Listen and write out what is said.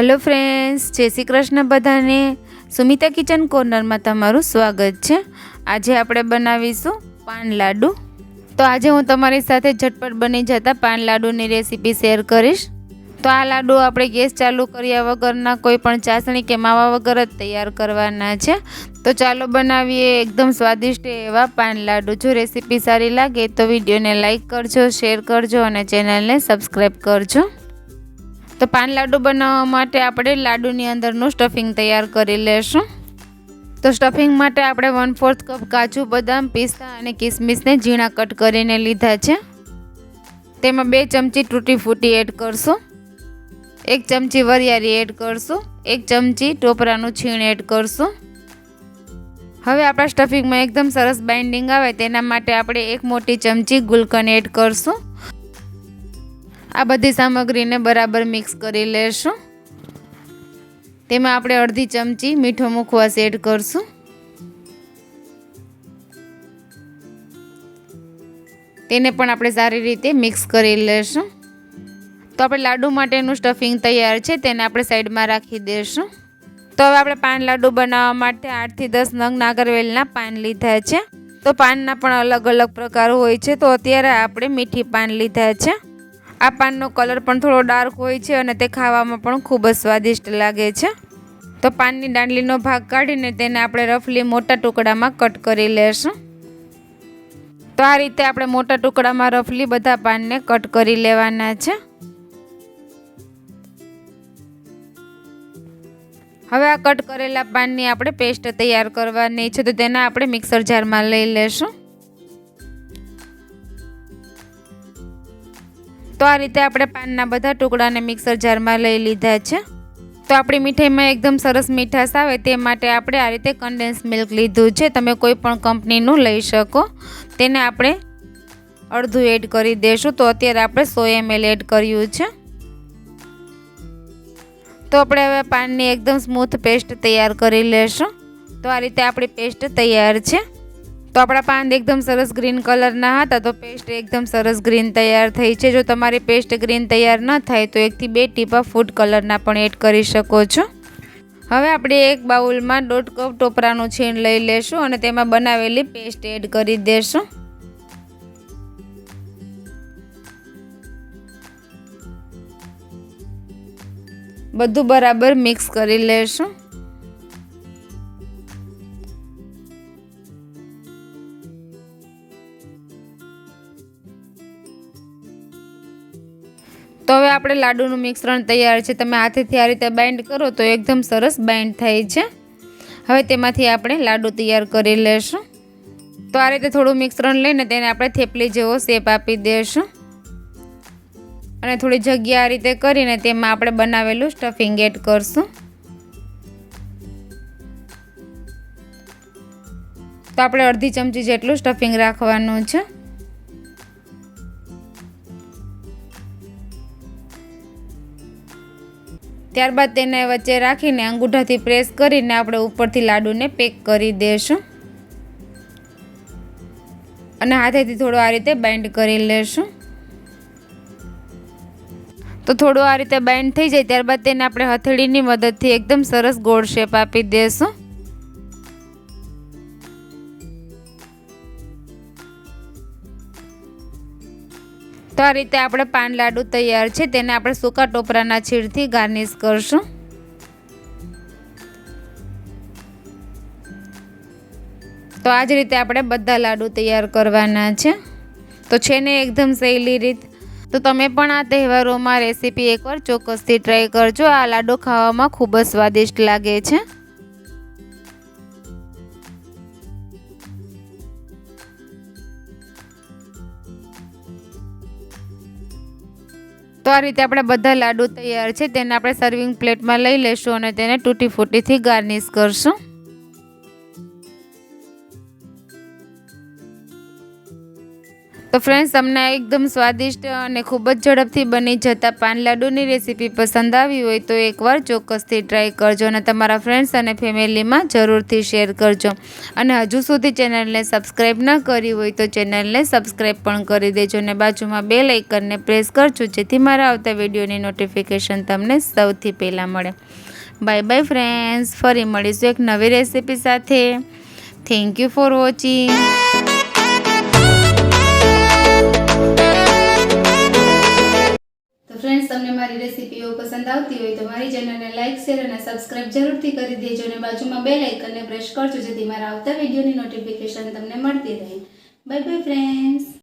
Hello friends, जय श्री कृष्ण बधाने। Sumita kitchen corner में तमारुं स्वागत है। आज आपणे बनावीशुं पान लाडू। तो आज हूँ तमारी साथे झटपट बनी जता पान लाडूनी रेसिपी शेर करीश। तो आ लाडू आपणे गैस चालू कर्या वगरना कोईपण चासणी के मावा वगर ज तैयार करवाना छे। तो चालो बनावीए एकदम स्वादिष्ट एवा पान लाडू। जो रेसिपी सारी लागे तो विडियो ने लाइक करजो, शेर करजो और चेनल ने सब्सक्राइब करजो। तो पान लाडू बनाववा माटे आपणे लाडूनी अंदरनुं स्टफिंग तैयार करी लेशुं। तो स्टफिंग माटे आपणे 1/4 कप काजू, बदाम, पिस्ता अने किसमिसने झीणा कट करीने लीधा छे। तेमां 2 चमची टूटी फूटी एड करशुं, 1 चमची वरियारी एड करशुं, 1 चमची टोपरानुं छीण एड करशुं। हवे आपणा स्टफिंग में एकदम सरस बाइंडिंग आवे तेना माटे आपणे 1 मोटी चमची गुलकंद एड करशुं। आ बधी सामग्री ने बराबर मिक्स करी लेशुं। तेमां आपणे अर्धी चमची मीठो मुखवास एड करशुं। तेने पण आपणे सारी रीते मिक्स करी लेशुं। तो आपणे लाडू माटेनुं स्टफिंग तैयार छे, तेने आपणे साइड में राखी देशुं। तो हवे आपणे पान लाडू बनाववा माटे 8 થી 10 नंग नागरवेलना पान लीधा छे। तो पानना पण अलग अलग प्रकार होय छे। तो अत्यारे आपणे मीठी पान लीधा छे। आ पाननो कलर पण थोड़ो डार्क होय छे अने ते खावामां पण खूब ज स्वादिष्ट लागे छे। तो पाननी दांडलीनो भाग काढीने तेने आपणे रफली मोटा टुकडामां कट करी लेशुं। तो आ रीते आपणे मोटा टुकडामां रफली बधा पानने कट करी लेवाना छे। हवे आ कट करेला पाननी आपणे पेस्ट तैयार करवानी छे। तो तेने आपणे मिक्सर जारमां लई लेशुं। तो आ रीते आपणे पानना बधा टुकडाने मिक्सर जारमां लई लीधा छे। तो आपणी मीठाईमां एकदम सरस मीठाश आवे ते माटे आपणे आ रीते कन्डेन्स मिल्क लीधुं छे। तमे कोई पण कंपनीनुं लई शको। तेने आपणे अर्धुं एड करी देशुं। तो अत्यारे आपणे 100 ml एड कर्युं छे। तो आपणे हवे पाननी एकदम स्मूथ पेस्ट तैयार करी लेशुं। तो आ रीते आपणी पेस्ट तैयार छे। तो आपणा पान एकदम सरस ग्रीन कलरना हता, तो पेस्ट एकदम सरस ग्रीन तैयार थई छे। जो तमारी पेस्ट ग्रीन तैयार न थाय तो 1 થી 2 ટીપા फूड कलरना पण एड करी शको छो। हवे आपणे एक बाउलमां 1.5 कप टोपरानुं छीण लई लेशुं अने तेमां बनावेली पेस्ट एड करी देशुं। बधुं बराबर मिक्स करी लेशुं। तो हवे आपणे लाडूनुं मिश्रण तैयार छे। तमे हाथेथी आ रीते बाइंड करो तो एकदम सरस बाइंड थाय छे। हवे तेमांथी आपणे लाडू तैयार करी लेशुं। तो आ रीते थोडुं मिश्रण लईने तेने आपणे थेपली जेवो शेप आपी देशुं अने थोड़ी जग्या आ रीते करीने तेमां आपणे बनावेलुं स्टफिंग एड करशुं। तो आपणे अर्धी चमची जेटलुं स्टफिंग राखवानुं छे। त्यारबाद तेने वच्चे राखीने अंगूठाथी प्रेस करीने आपणे उपरथी लाडूने पेक करी देशुं अने हाथेथी थोड़ो आ रीते बाइंड करी लेशुं। तो थोड़ो आ रीते बाइंड थई जाय त्यारबाद तेने आपणे हथेळीनी मददथी एकदम सरस गोળ शेप आपी देशुं। तो आ रीते आपणे पान लाडू तैयार छे। तेने आपणे सूका टोपराना छीणथी गार्निश करशुं। तो आ ज रीते आपणे बधा लाडू तैयार करवाना छे। तो छे ने एकदम सहेली रीत। तो तमे पण आ तहेवारोमां रेसिपी एकवार ચોક્કસથી ट्राय करजो। आ लाडू खावामां खूब ज स्वादिष्ट लागे छे। तो आ रीते आपणे बधा लाडू तैयार छे। तेने आपणे सर्विंग प्लेटमां लई लेशुं अने तेने टूटी फूटीथी गार्निश करशुं। તો ફ્રેન્ડ્સ, તમને એકદમ સ્વાદિષ્ટ અને ખૂબ જ ઝડપથી બની જતા પાન લાડુની રેસીપી પસંદ આવી હોય તો એકવાર ચોક્કસથી ટ્રાય કરજો અને તમારા ફ્રેન્ડ્સ અને ફેમિલીમાં જરૂરથી શેર કરજો. અને હજુ સુધી ચેનલને સબસ્ક્રાઈબ ન કરી હોય તો ચેનલને સબસ્ક્રાઈબ પણ કરી દેજો અને બાજુમાં બેલ આઇકનને પ્રેસ કરજો જેથી મારા આવતા વિડીયોની નોટિફિકેશન તમને સૌથી પહેલાં મળે. બાય બાય ફ્રેન્ડ્સ, ફરી મળીશું એક નવી રેસીપી સાથે. Thank you for watching. Friends, તમને મારી રેસીપીઓ પસંદ આવતી હોય તો મારી ચેનલને લાઇક, શેર અને સબસ્ક્રાઇબ જરૂરથી કરી દેજો અને બાજુમાં બેલ આઇકનને પ્રેસ કરજો જેથી મારા આવતા વિડીયોની નોટિફિકેશન તમને મળતી રહે. Bye bye friends.